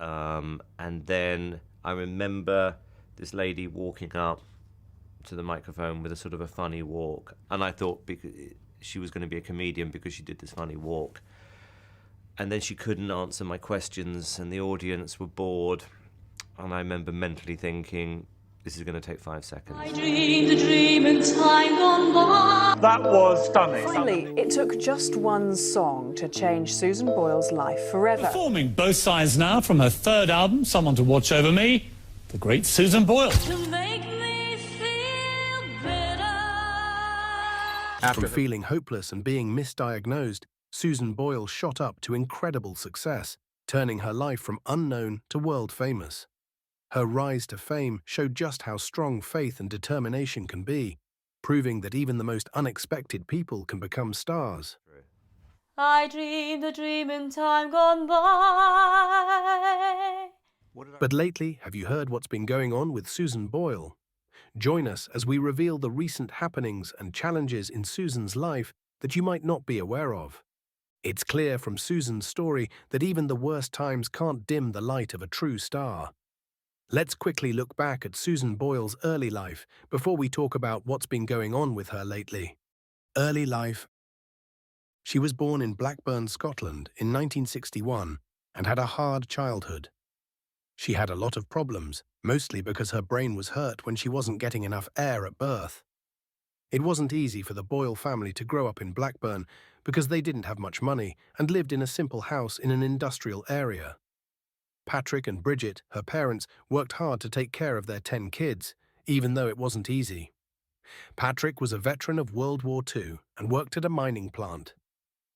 And then I remember this lady walking up to the microphone with a sort of a funny walk, and I thought because she was going to be a comedian because she did this funny walk. And then she couldn't answer my questions, and the audience were bored. And I remember mentally thinking, this is going to take 5 seconds. I dreamed a dream in time gone by. That was stunning. Finally, it took just one song to change Susan Boyle's life forever. Performing Both Sides now from her third album, Someone to Watch Over Me, the great Susan Boyle. To make me feel better. After feeling hopeless and being misdiagnosed, Susan Boyle shot up to incredible success, turning her life from unknown to world famous. Her rise to fame showed just how strong faith and determination can be, proving that even the most unexpected people can become stars. I dreamed a dream in time gone by. But lately, have you heard what's been going on with Susan Boyle? Join us as we reveal the recent happenings and challenges in Susan's life that you might not be aware of. It's clear from Susan's story that even the worst times can't dim the light of a true star. Let's quickly look back at Susan Boyle's early life before we talk about what's been going on with her lately. Early life. She was born in Blackburn, Scotland in 1961 and had a hard childhood. She had a lot of problems, mostly because her brain was hurt when she wasn't getting enough air at birth. It wasn't easy for the Boyle family to grow up in Blackburn because they didn't have much money and lived in a simple house in an industrial area. Patrick and Bridget, her parents, worked hard to take care of their 10 kids, even though it wasn't easy. Patrick was a veteran of World War II and worked at a mining plant.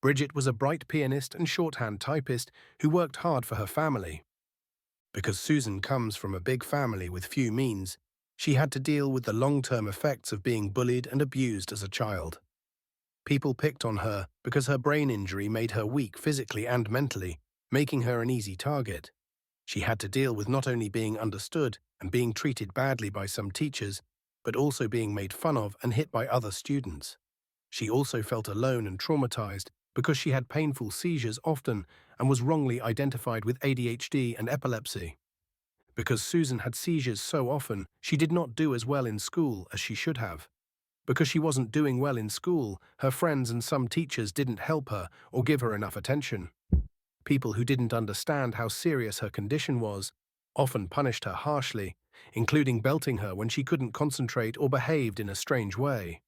Bridget was a bright pianist and shorthand typist who worked hard for her family. Because Susan comes from a big family with few means, she had to deal with the long-term effects of being bullied and abused as a child. People picked on her because her brain injury made her weak physically and mentally, making her an easy target. She had to deal with not only being understood and being treated badly by some teachers, but also being made fun of and hit by other students. She also felt alone and traumatized because she had painful seizures often and was wrongly identified with ADHD and epilepsy. Because Susan had seizures so often, she did not do as well in school as she should have. Because she wasn't doing well in school, her friends and some teachers didn't help her or give her enough attention. People who didn't understand how serious her condition was often punished her harshly, including belting her when she couldn't concentrate or behaved in a strange way.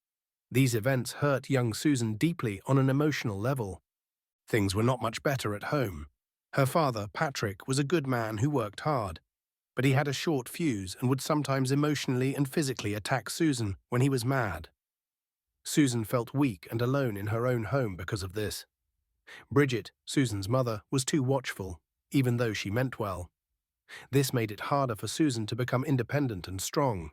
These events hurt young Susan deeply on an emotional level. Things were not much better at home. Her father, Patrick, was a good man who worked hard, but he had a short fuse and would sometimes emotionally and physically attack Susan when he was mad. Susan felt weak and alone in her own home because of this. Bridget, Susan's mother, was too watchful, even though she meant well. This made it harder for Susan to become independent and strong.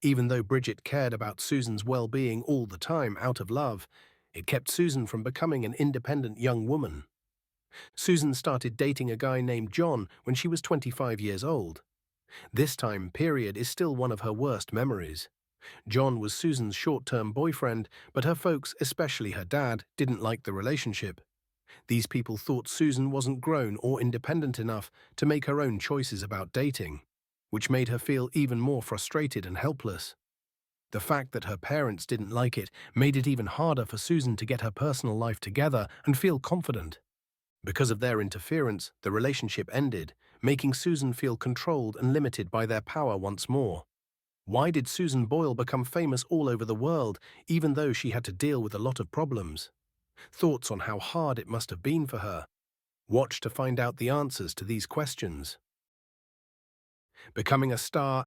Even though Bridget cared about Susan's well-being all the time out of love, it kept Susan from becoming an independent young woman. Susan started dating a guy named John when she was 25 years old. This time period is still one of her worst memories. John was Susan's short-term boyfriend, but her folks, especially her dad, didn't like the relationship. These people thought Susan wasn't grown or independent enough to make her own choices about dating, which made her feel even more frustrated and helpless. The fact that her parents didn't like it made it even harder for Susan to get her personal life together and feel confident. Because of their interference, the relationship ended, making Susan feel controlled and limited by their power once more. Why did Susan Boyle become famous all over the world, even though she had to deal with a lot of problems? Thoughts on how hard it must have been for her. Watch to find out the answers to these questions. Becoming a star.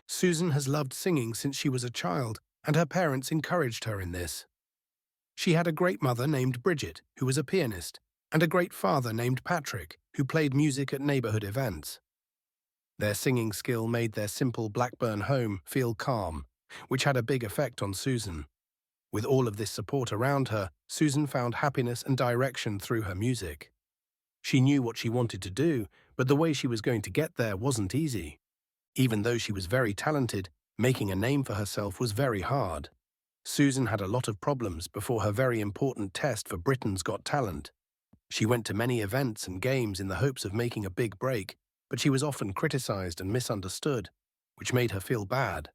Susan has loved singing since she was a child, and her parents encouraged her in this. She had a great mother named Bridget, who was a pianist, and a great father named Patrick, who played music at neighborhood events. Their singing skill made their simple Blackburn home feel calm, which had a big effect on Susan. With all of this support around her, Susan found happiness and direction through her music. She knew what she wanted to do, but the way she was going to get there wasn't easy. Even though she was very talented, making a name for herself was very hard. Susan had a lot of problems before her very important test for Britain's Got Talent. She went to many events and games in the hopes of making a big break, but she was often criticized and misunderstood, which made her feel bad.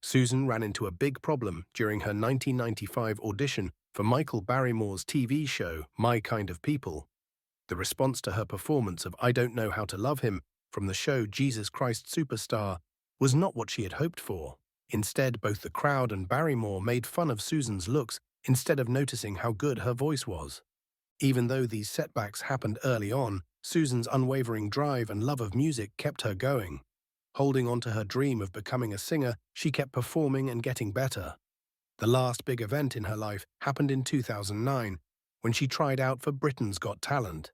Susan ran into a big problem during her 1995 audition for Michael Barrymore's TV show, My Kind of People. The response to her performance of I Don't Know How to Love Him from the show Jesus Christ Superstar was not what she had hoped for. Instead, both the crowd and Barrymore made fun of Susan's looks instead of noticing how good her voice was. Even though these setbacks happened early on, Susan's unwavering drive and love of music kept her going. Holding on to her dream of becoming a singer, she kept performing and getting better. The last big event in her life happened in 2009, when she tried out for Britain's Got Talent.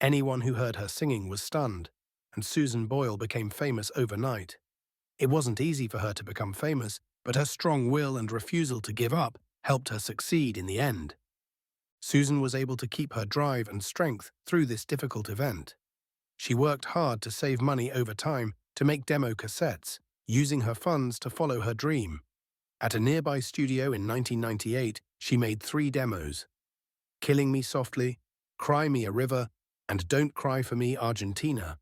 Anyone who heard her singing was stunned, and Susan Boyle became famous overnight. It wasn't easy for her to become famous, but her strong will and refusal to give up helped her succeed in the end. Susan was able to keep her drive and strength through this difficult event. She worked hard to save money over time to make demo cassettes, using her funds to follow her dream. At a nearby studio in 1998, she made 3 demos: Killing Me Softly, Cry Me a River, and Don't Cry for Me, Argentina.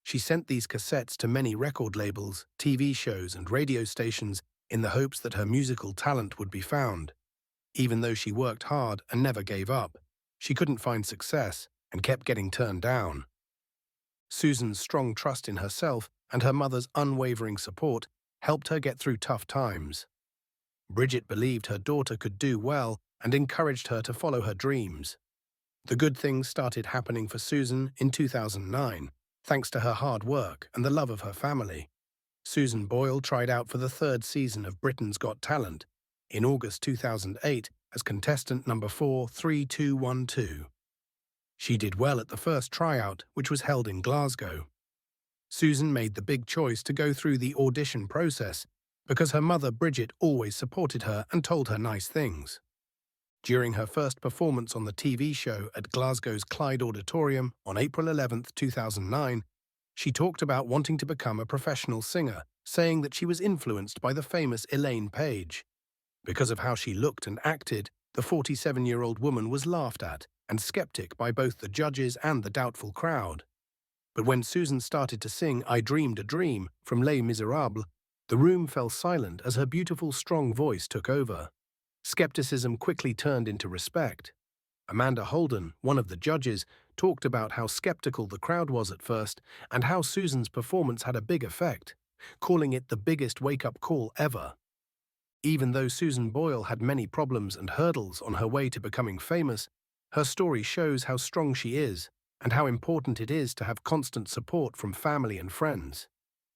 She sent these cassettes to many record labels, TV shows, and radio stations in the hopes that her musical talent would be found. Even though she worked hard and never gave up, she couldn't find success and kept getting turned down. Susan's strong trust in herself and her mother's unwavering support helped her get through tough times. Bridget believed her daughter could do well and encouraged her to follow her dreams. The good things started happening for Susan in 2009, thanks to her hard work and the love of her family. Susan Boyle tried out for the 3rd season of Britain's Got Talent in August 2008 as contestant number 43212. She did well at the first tryout, which was held in Glasgow. Susan made the big choice to go through the audition process because her mother Bridget always supported her and told her nice things. During her first performance on the TV show at Glasgow's Clyde Auditorium on April 11, 2009, she talked about wanting to become a professional singer, saying that she was influenced by the famous Elaine Paige. Because of how she looked and acted, the 47-year-old woman was laughed at and skeptic by both the judges and the doubtful crowd. But when Susan started to sing I Dreamed a Dream from Les Miserables, the room fell silent as her beautiful, strong voice took over. Skepticism quickly turned into respect. Amanda Holden, one of the judges, talked about how skeptical the crowd was at first and how Susan's performance had a big effect, calling it the biggest wake-up call ever. Even though Susan Boyle had many problems and hurdles on her way to becoming famous, her story shows how strong she is and how important it is to have constant support from family and friends.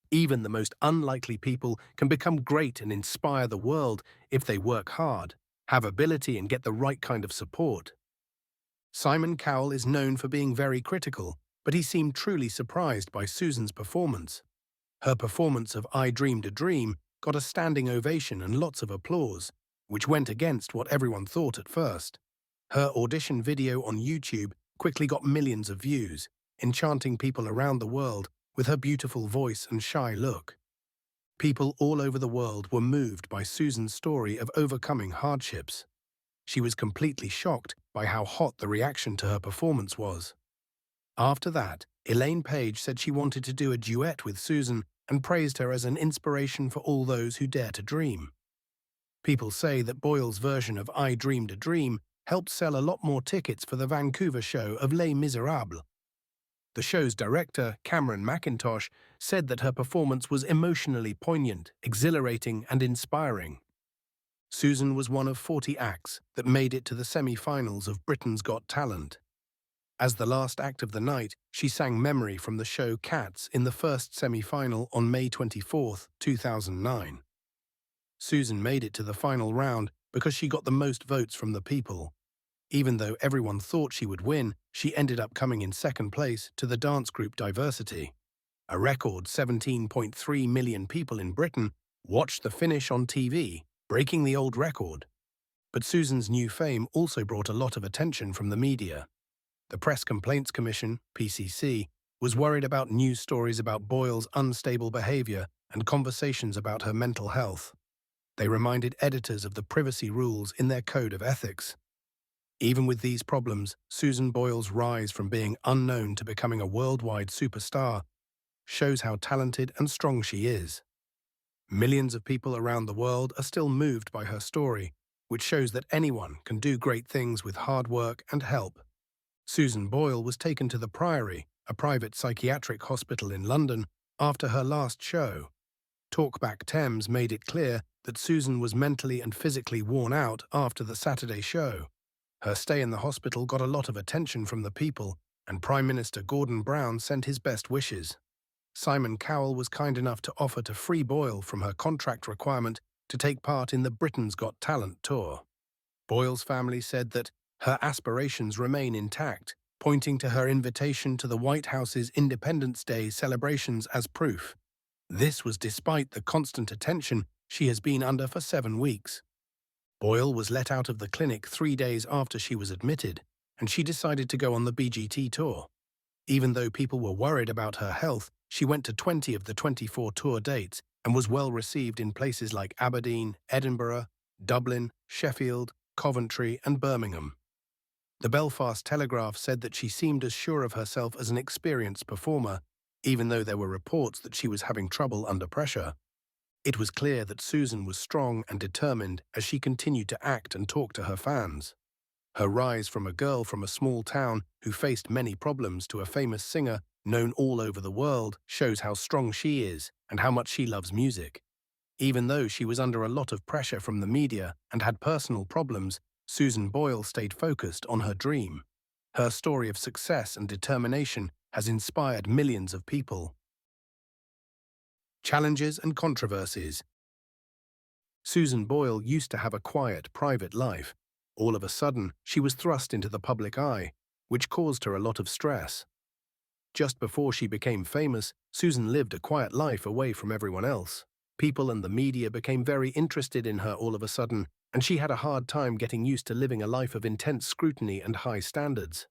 Even the most unlikely people can become great and inspire the world if they work hard, have ability, and get the right kind of support. Simon Cowell is known for being very critical, but he seemed truly surprised by Susan's performance. Her performance of I Dreamed a Dream got a standing ovation and lots of applause, which went against what everyone thought at first. Her audition video on YouTube quickly got millions of views, enchanting people around the world with her beautiful voice and shy look. People all over the world were moved by Susan's story of overcoming hardships. She was completely shocked by how hot the reaction to her performance was. After that, Elaine Paige said she wanted to do a duet with Susan and praised her as an inspiration for all those who dare to dream. People say that Boyle's version of I Dreamed a Dream helped sell a lot more tickets for the Vancouver show of Les Miserables. The show's director, Cameron McIntosh, said that her performance was emotionally poignant, exhilarating, and inspiring. Susan was one of 40 acts that made it to the semi-finals of Britain's Got Talent. As the last act of the night, she sang Memory from the show Cats in the first semi-final on May 24, 2009. Susan made it to the final round because she got the most votes from the people. Even though everyone thought she would win, she ended up coming in second place to the dance group Diversity. A record 17.3 million people in Britain watched the finish on TV, breaking the old record. But Susan's new fame also brought a lot of attention from the media. The Press Complaints Commission, PCC, was worried about news stories about Boyle's unstable behavior and conversations about her mental health. They reminded editors of the privacy rules in their code of ethics. Even with these problems, Susan Boyle's rise from being unknown to becoming a worldwide superstar shows how talented and strong she is. Millions of people around the world are still moved by her story, which shows that anyone can do great things with hard work and help. Susan Boyle was taken to the Priory, a private psychiatric hospital in London, after her last show. Talkback Thames made it clear that Susan was mentally and physically worn out after the Saturday show. Her stay in the hospital got a lot of attention from the people, and Prime Minister Gordon Brown sent his best wishes. Simon Cowell was kind enough to offer to free Boyle from her contract requirement to take part in the Britain's Got Talent tour. Boyle's family said that her aspirations remain intact, pointing to her invitation to the White House's Independence Day celebrations as proof. This was despite the constant attention she has been under for 7 weeks. Boyle was let out of the clinic 3 days after she was admitted, and she decided to go on the BGT tour. Even though people were worried about her health, she went to 20 of the 24 tour dates and was well received in places like Aberdeen, Edinburgh, Dublin, Sheffield, Coventry, and Birmingham. The Belfast Telegraph said that she seemed as sure of herself as an experienced performer, even though there were reports that she was having trouble under pressure. It was clear that Susan was strong and determined as she continued to act and talk to her fans. Her rise from a girl from a small town who faced many problems to a famous singer known all over the world shows how strong she is and how much she loves music. Even though she was under a lot of pressure from the media and had personal problems, Susan Boyle stayed focused on her dream. Her story of success and determination has inspired millions of people. Challenges and controversies. Susan Boyle used to have a quiet, private life. All of a sudden, she was thrust into the public eye, which caused her a lot of stress. Just before she became famous, Susan lived a quiet life away from everyone else. People and the media became very interested in her all of a sudden, and she had a hard time getting used to living a life of intense scrutiny and high standards.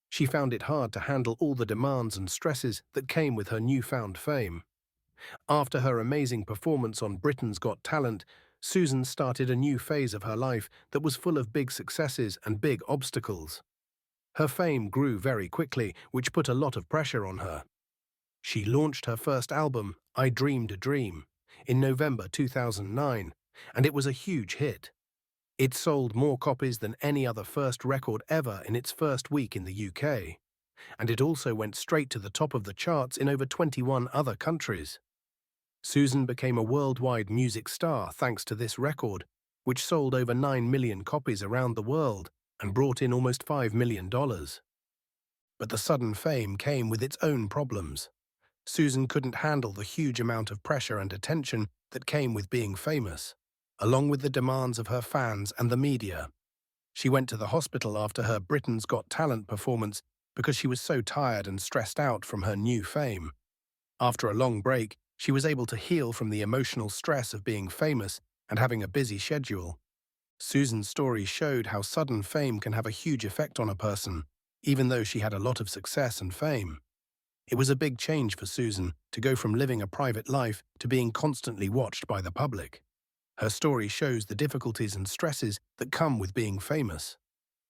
She found it hard to handle all the demands and stresses that came with her newfound fame. After her amazing performance on Britain's Got Talent, Susan started a new phase of her life that was full of big successes and big obstacles. Her fame grew very quickly, which put a lot of pressure on her. She launched her first album, I Dreamed a Dream, in November 2009, and it was a huge hit. It sold more copies than any other first record ever in its first week in the UK, and it also went straight to the top of the charts in over 21 other countries. Susan became a worldwide music star thanks to this record, which sold over 9 million copies around the world and brought in almost $5 million. But the sudden fame came with its own problems. Susan couldn't handle the huge amount of pressure and attention that came with being famous, along with the demands of her fans and the media. She went to the hospital after her Britain's Got Talent performance because she was so tired and stressed out from her new fame. After a long break, she was able to heal from the emotional stress of being famous and having a busy schedule. Susan's story showed how sudden fame can have a huge effect on a person, even though she had a lot of success and fame. It was a big change for Susan to go from living a private life to being constantly watched by the public. Her story shows the difficulties and stresses that come with being famous.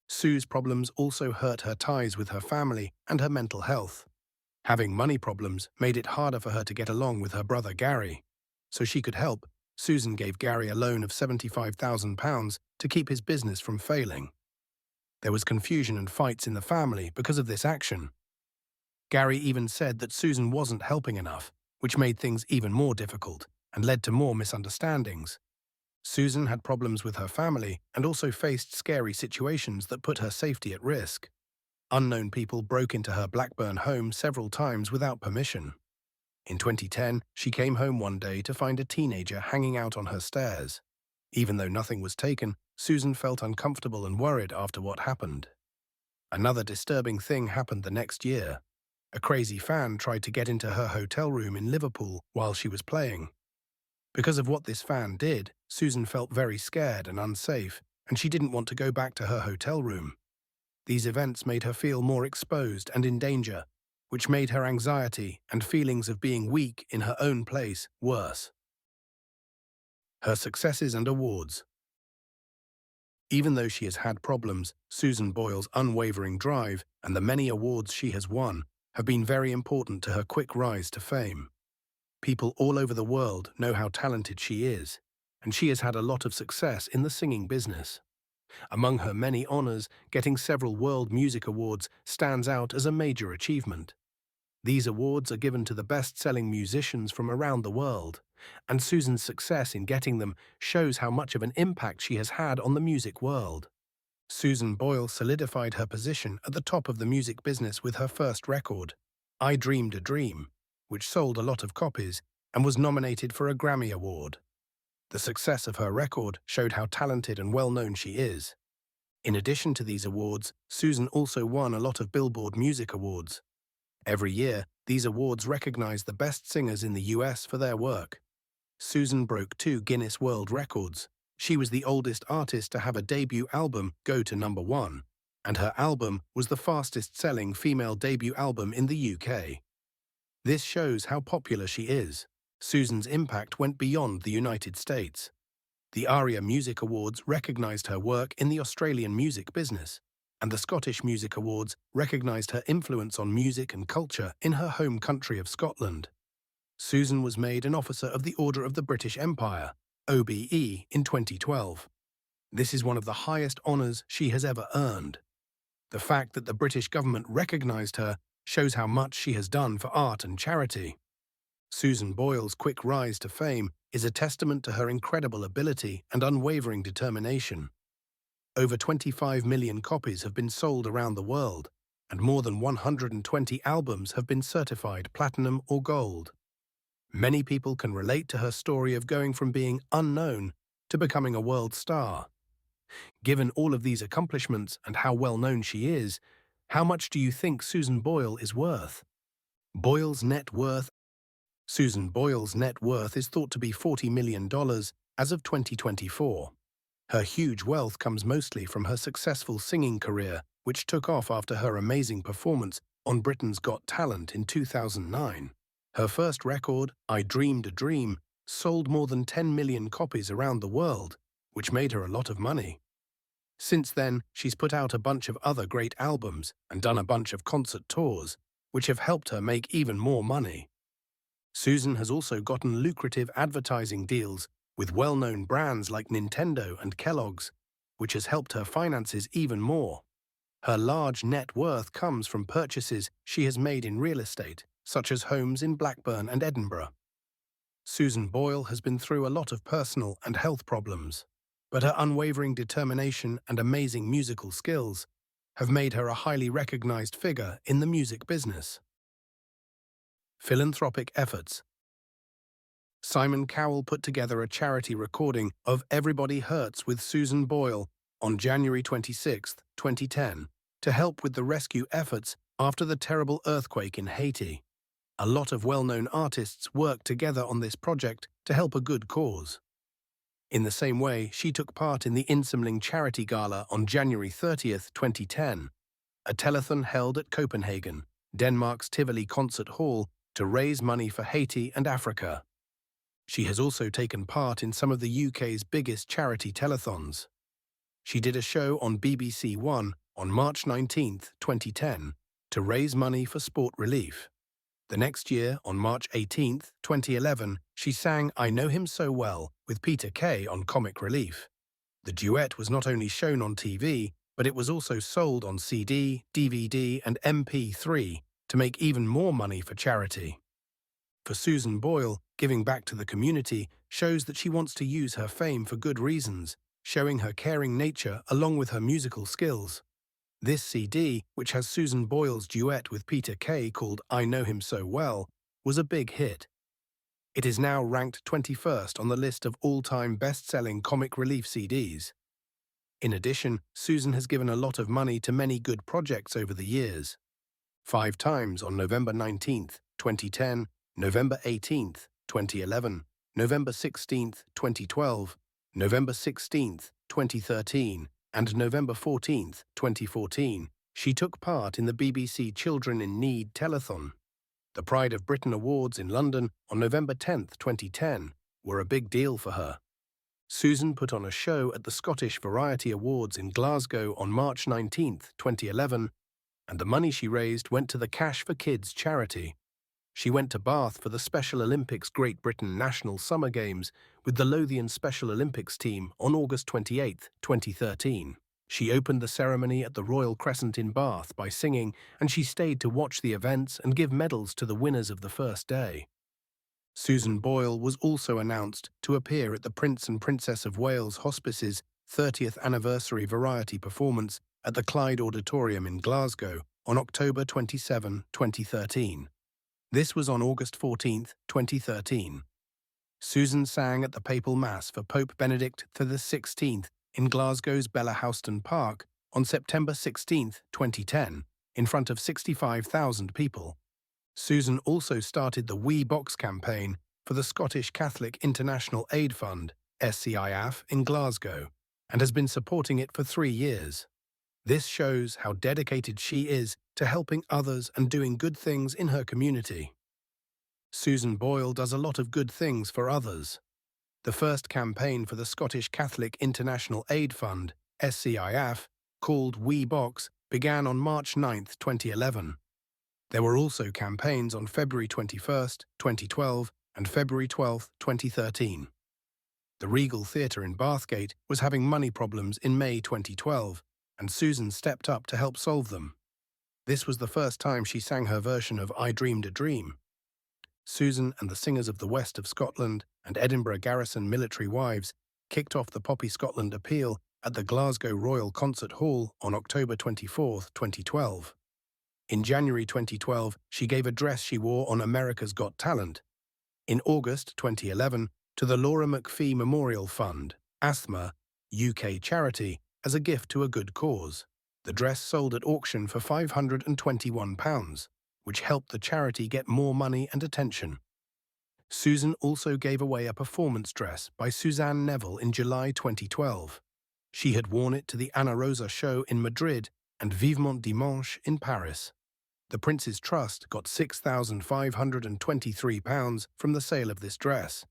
Sue's problems also hurt her ties with her family and her mental health. Having money problems made it harder for her to get along with her brother Gary. So she could help, Susan gave Gary a loan of £75,000 to keep his business from failing. There was confusion and fights in the family because of this action. Gary even said that Susan wasn't helping enough, which made things even more difficult and led to more misunderstandings. Susan had problems with her family and also faced scary situations that put her safety at risk. Unknown people broke into her Blackburn home several times without permission. In 2010, she came home one day to find a teenager hanging out on her stairs. Even though nothing was taken, Susan felt uncomfortable and worried after what happened. Another disturbing thing happened the next year. A crazy fan tried to get into her hotel room in Liverpool while she was playing. Because of what this fan did, Susan felt very scared and unsafe, and she didn't want to go back to her hotel room. These events made her feel more exposed and in danger, which made her anxiety and feelings of being weak in her own place worse. Her successes and awards. Even though she has had problems, Susan Boyle's unwavering drive and the many awards she has won have been very important to her quick rise to fame. People all over the world know how talented she is, and she has had a lot of success in the singing business. Among her many honors, getting several World Music Awards stands out as a major achievement. These awards are given to the best-selling musicians from around the world, and Susan's success in getting them shows how much of an impact she has had on the music world. Susan Boyle solidified her position at the top of the music business with her first record, I Dreamed a Dream, which sold a lot of copies and was nominated for a Grammy Award. The success of her record showed how talented and well-known she is. In addition to these awards, Susan also won a lot of Billboard Music Awards. Every year, these awards recognize the best singers in the US for their work. Susan broke 2 Guinness World Records. She was the oldest artist to have a debut album go to #1, and her album was the fastest-selling female debut album in the UK. This shows how popular she is. Susan's impact went beyond the United States. The ARIA Music Awards recognized her work in the Australian music business, and the Scottish Music Awards recognized her influence on music and culture in her home country of Scotland. Susan was made an Officer of the Order of the British Empire, OBE, in 2012. This is one of the highest honours she has ever earned. The fact that the British government recognized her shows how much she has done for art and charity. Susan Boyle's quick rise to fame is a testament to her incredible ability and unwavering determination. Over 25 million copies have been sold around the world, and more than 120 albums have been certified platinum or gold. Many people can relate to her story of going from being unknown to becoming a world star. Given all of these accomplishments and how well known she is, how much do you think Susan Boyle is worth? Boyle's net worth. Susan Boyle's net worth is thought to be $40 million as of 2024. Her huge wealth comes mostly from her successful singing career, which took off after her amazing performance on Britain's Got Talent in 2009. Her first record, I Dreamed a Dream, sold more than 10 million copies around the world, which made her a lot of money. Since then, she's put out a bunch of other great albums and done a bunch of concert tours, which have helped her make even more money. Susan has also gotten lucrative advertising deals with well-known brands like Nintendo and Kellogg's, which has helped her finances even more. Her large net worth comes from purchases she has made in real estate, such as homes in Blackburn and Edinburgh. Susan Boyle has been through a lot of personal and health problems, but her unwavering determination and amazing musical skills have made her a highly recognized figure in the music business. Philanthropic efforts. Simon Cowell put together a charity recording of Everybody Hurts with Susan Boyle on January 26, 2010, to help with the rescue efforts after the terrible earthquake in Haiti. A lot of well-known artists worked together on this project to help a good cause. In the same way, she took part in the Insamling Charity Gala on January 30, 2010, a telethon held at Copenhagen, Denmark's Tivoli Concert Hall, to raise money for Haiti and Africa. She has also taken part in some of the UK's biggest charity telethons. She did a show on BBC One on March 19, 2010, to raise money for sport relief. The next year, on March 18, 2011, she sang I Know Him So Well with Peter Kay on Comic Relief. The duet was not only shown on TV, but it was also sold on CD, DVD, and MP3 to make even more money for charity. For Susan Boyle, giving back to the community shows that she wants to use her fame for good reasons, showing her caring nature along with her musical skills. This CD, which has Susan Boyle's duet with Peter Kay called I Know Him So Well, was a big hit. It is now ranked 21st on the list of all-time best-selling comic relief CDs. In addition, Susan has given a lot of money to many good projects over the years. 5 times on November 19, 2010, November 18, 2011, November 16, 2012, November 16, 2013, and November 14, 2014, she took part in the BBC Children in Need telethon. The Pride of Britain Awards in London on November 10, 2010, were a big deal for her. Susan put on a show at the Scottish Variety Awards in Glasgow on March 19, 2011, and the money she raised went to the Cash for Kids charity. She went to Bath for the Special Olympics Great Britain National Summer Games with the Lothian Special Olympics team on August 28, 2013. She opened the ceremony at the Royal Crescent in Bath by singing, and she stayed to watch the events and give medals to the winners of the first day. Susan Boyle was also announced to appear at the Prince and Princess of Wales Hospice's 30th anniversary variety performance at the Clyde Auditorium in Glasgow on October 27, 2013. This was on August 14, 2013. Susan sang at the Papal Mass for Pope Benedict XVI in Glasgow's Bella Houston Park on September 16, 2010, in front of 65,000 people. Susan also started the We Box campaign for the Scottish Catholic International Aid Fund, SCIAF, in Glasgow, and has been supporting it for 3 years. This shows how dedicated she is to helping others and doing good things in her community. Susan Boyle does a lot of good things for others. The first campaign for the Scottish Catholic International Aid Fund, SCIAF, called We Box, began on March 9, 2011. There were also campaigns on February 21, 2012 and February 12, 2013. The Regal Theatre in Bathgate was having money problems in May 2012, and Susan stepped up to help solve them. This was the first time she sang her version of I Dreamed a Dream. Susan and the Singers of the West of Scotland and Edinburgh Garrison Military Wives kicked off the Poppy Scotland appeal at the Glasgow Royal Concert Hall on October 24, 2012. In January 2012, she gave a dress she wore on America's Got Talent. In August 2011, to the Laura McPhee Memorial Fund, Asthma, UK charity, as a gift to a good cause. The dress sold at auction for £521, which helped the charity get more money and attention. Susan also gave away a performance dress by Suzanne Neville in July 2012. She had worn it to the Ana Rosa show in Madrid and Vivement Dimanche in Paris. The Prince's Trust got £6,523 from the sale of this dress.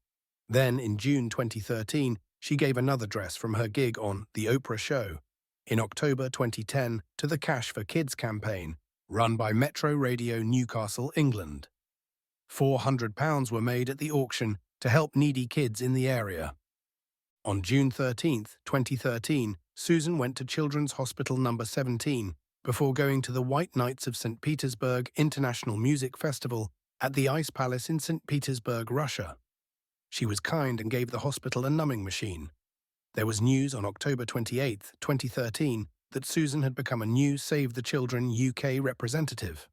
Then, in June 2013, she gave another dress from her gig on The Oprah Show. In October 2010, to the Cash for Kids campaign, run by Metro Radio Newcastle, England. £400 were made at the auction to help needy kids in the area. On June 13, 2013, Susan went to Children's Hospital No. 17 before going to the White Nights of St. Petersburg International Music Festival at the Ice Palace in St. Petersburg, Russia. She was kind and gave the hospital a numbing machine. There was news on October 28, 2013, that Susan had become a new Save the Children UK representative.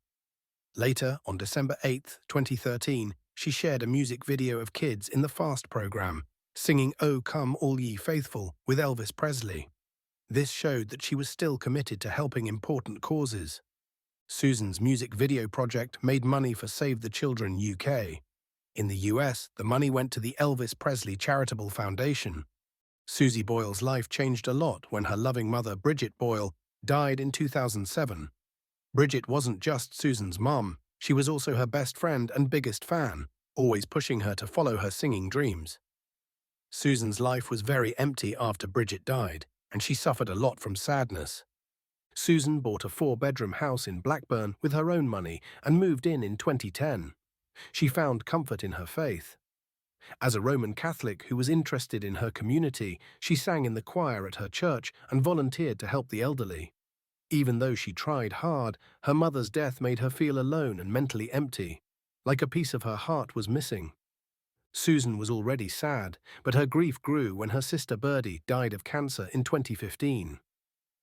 Later, on December 8, 2013, she shared a music video of kids in the FAST programme, singing "O Come All Ye Faithful" with Elvis Presley. This showed that she was still committed to helping important causes. Susan's music video project made money for Save the Children UK. In the US, the money went to the Elvis Presley Charitable Foundation. Susie Boyle's life changed a lot when her loving mother, Bridget Boyle, died in 2007. Bridget wasn't just Susan's mum, she was also her best friend and biggest fan, always pushing her to follow her singing dreams. Susan's life was very empty after Bridget died, and she suffered a lot from sadness. Susan bought a 4-bedroom house in Blackburn with her own money and moved in 2010. She found comfort in her faith. As a Roman Catholic who was interested in her community, she sang in the choir at her church and volunteered to help the elderly. Even though she tried hard, her mother's death made her feel alone and mentally empty, like a piece of her heart was missing. Susan was already sad, but her grief grew when her sister Birdie died of cancer in 2015.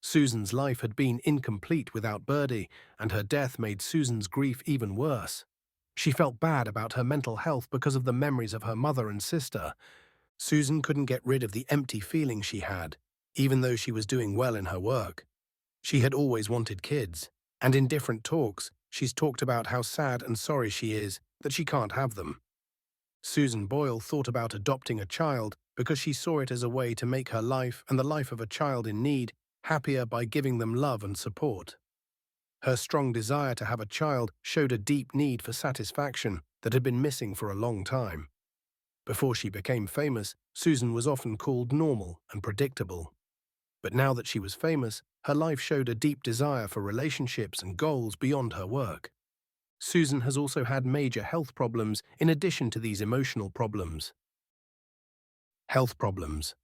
Susan's life had been incomplete without Birdie, and her death made Susan's grief even worse. She felt bad about her mental health because of the memories of her mother and sister. Susan couldn't get rid of the empty feeling she had, even though she was doing well in her work. She had always wanted kids, and in different talks, she's talked about how sad and sorry she is that she can't have them. Susan Boyle thought about adopting a child because she saw it as a way to make her life and the life of a child in need happier by giving them love and support. Her strong desire to have a child showed a deep need for satisfaction that had been missing for a long time. Before she became famous, Susan was often called normal and predictable. But now that she was famous, her life showed a deep desire for relationships and goals beyond her work. Susan has also had major health problems in addition to these emotional problems. Health problems.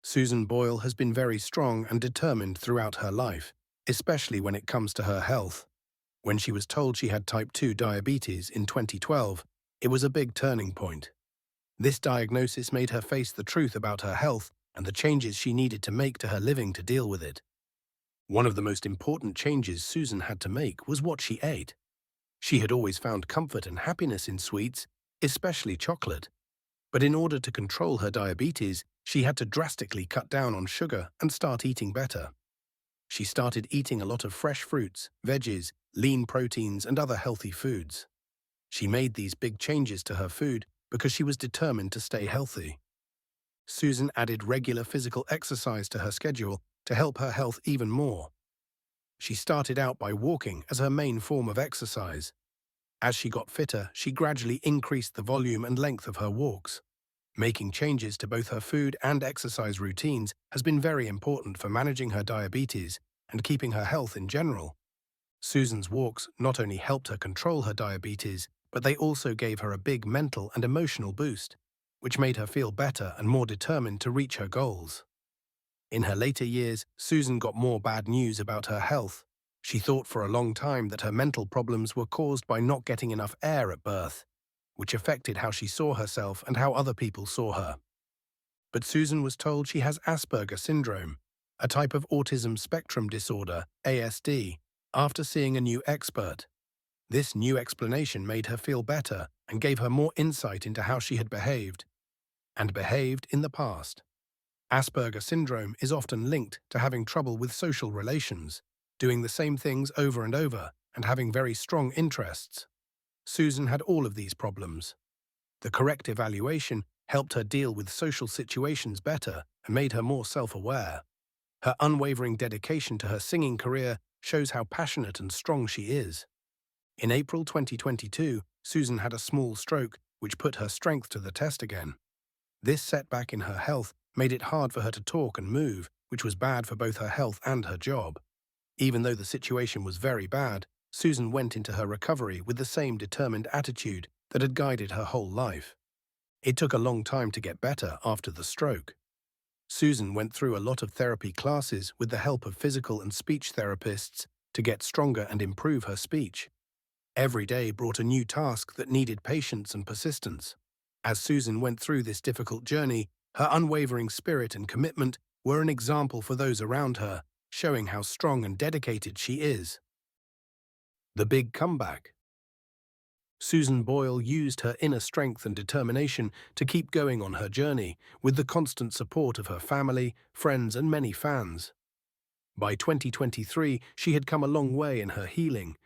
Susan Boyle has been very strong and determined throughout her life, especially when it comes to her health. When she was told she had type 2 diabetes in 2012, it was a big turning point. This diagnosis made her face the truth about her health and the changes she needed to make to her living to deal with it. One of the most important changes Susan had to make was what she ate. She had always found comfort and happiness in sweets, especially chocolate. But in order to control her diabetes, she had to drastically cut down on sugar and start eating better. She started eating a lot of fresh fruits, veggies, lean proteins, and other healthy foods. She made these big changes to her food because she was determined to stay healthy. Susan added regular physical exercise to her schedule to help her health even more. She started out by walking as her main form of exercise. As she got fitter, she gradually increased the volume and length of her walks. Making changes to both her food and exercise routines has been very important for managing her diabetes and keeping her health in general. Susan's walks not only helped her control her diabetes, but they also gave her a big mental and emotional boost, which made her feel better and more determined to reach her goals. In her later years, Susan got more bad news about her health. She thought for a long time that her mental problems were caused by not getting enough air at birth, which affected how she saw herself and how other people saw her. But Susan was told she has Asperger syndrome, a type of autism spectrum disorder, ASD, after seeing a new expert. This new explanation made her feel better and gave her more insight into how she had behaved in the past. Asperger syndrome is often linked to having trouble with social relations, doing the same things over and over, and having very strong interests. Susan had all of these problems. The correct evaluation helped her deal with social situations better and made her more self-aware. Her unwavering dedication to her singing career shows how passionate and strong she is. In April 2022, Susan had a small stroke, which put her strength to the test again. This setback in her health made it hard for her to talk and move, which was bad for both her health and her job. Even though the situation was very bad, Susan went into her recovery with the same determined attitude that had guided her whole life. It took a long time to get better after the stroke. Susan went through a lot of therapy classes with the help of physical and speech therapists to get stronger and improve her speech. Every day brought a new task that needed patience and persistence. As Susan went through this difficult journey, her unwavering spirit and commitment were an example for those around her, showing how strong and dedicated she is. The big comeback. Susan Boyle used her inner strength and determination to keep going on her journey, with the constant support of her family, friends, and many fans. By 2023, she had come a long way in her healing.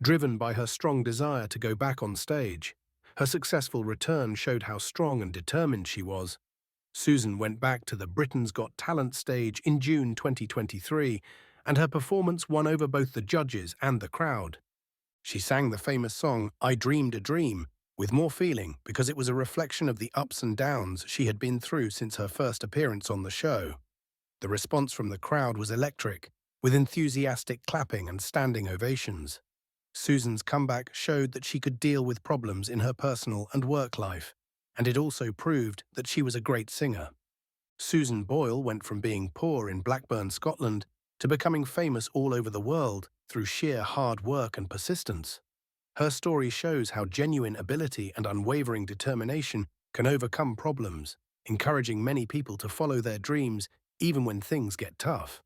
Driven by her strong desire to go back on stage, her successful return showed how strong and determined she was. Susan went back to the Britain's Got Talent stage in June 2023, and her performance won over both the judges and the crowd. She sang the famous song, "I Dreamed a Dream," with more feeling because it was a reflection of the ups and downs she had been through since her first appearance on the show. The response from the crowd was electric, with enthusiastic clapping and standing ovations. Susan's comeback showed that she could deal with problems in her personal and work life, and it also proved that she was a great singer. Susan Boyle went from being poor in Blackburn, Scotland, to becoming famous all over the world through sheer hard work and persistence. Her story shows how genuine ability and unwavering determination can overcome problems, encouraging many people to follow their dreams even when things get tough.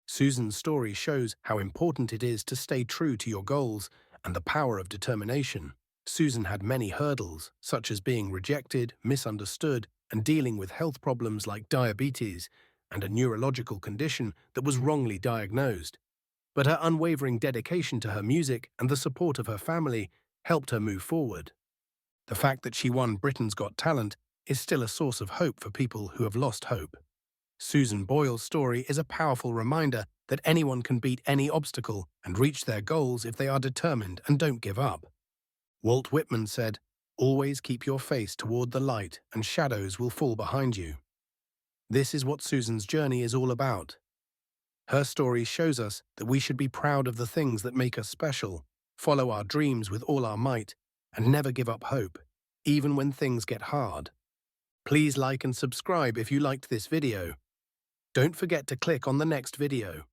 Susan's story shows how important it is to stay true to your goals and the power of determination. Susan had many hurdles, such as being rejected, misunderstood, and dealing with health problems like diabetes and a neurological condition that was wrongly diagnosed. But her unwavering dedication to her music and the support of her family helped her move forward. The fact that she won Britain's Got Talent is still a source of hope for people who have lost hope. Susan Boyle's story is a powerful reminder that anyone can beat any obstacle and reach their goals if they are determined and don't give up. Walt Whitman said, Always keep your face toward the light and shadows will fall behind you. This is what Susan's journey is all about. Her story shows us that we should be proud of the things that make us special, follow our dreams with all our might, and never give up hope, even when things get hard. Please like and subscribe if you liked this video. Don't forget to click on the next video.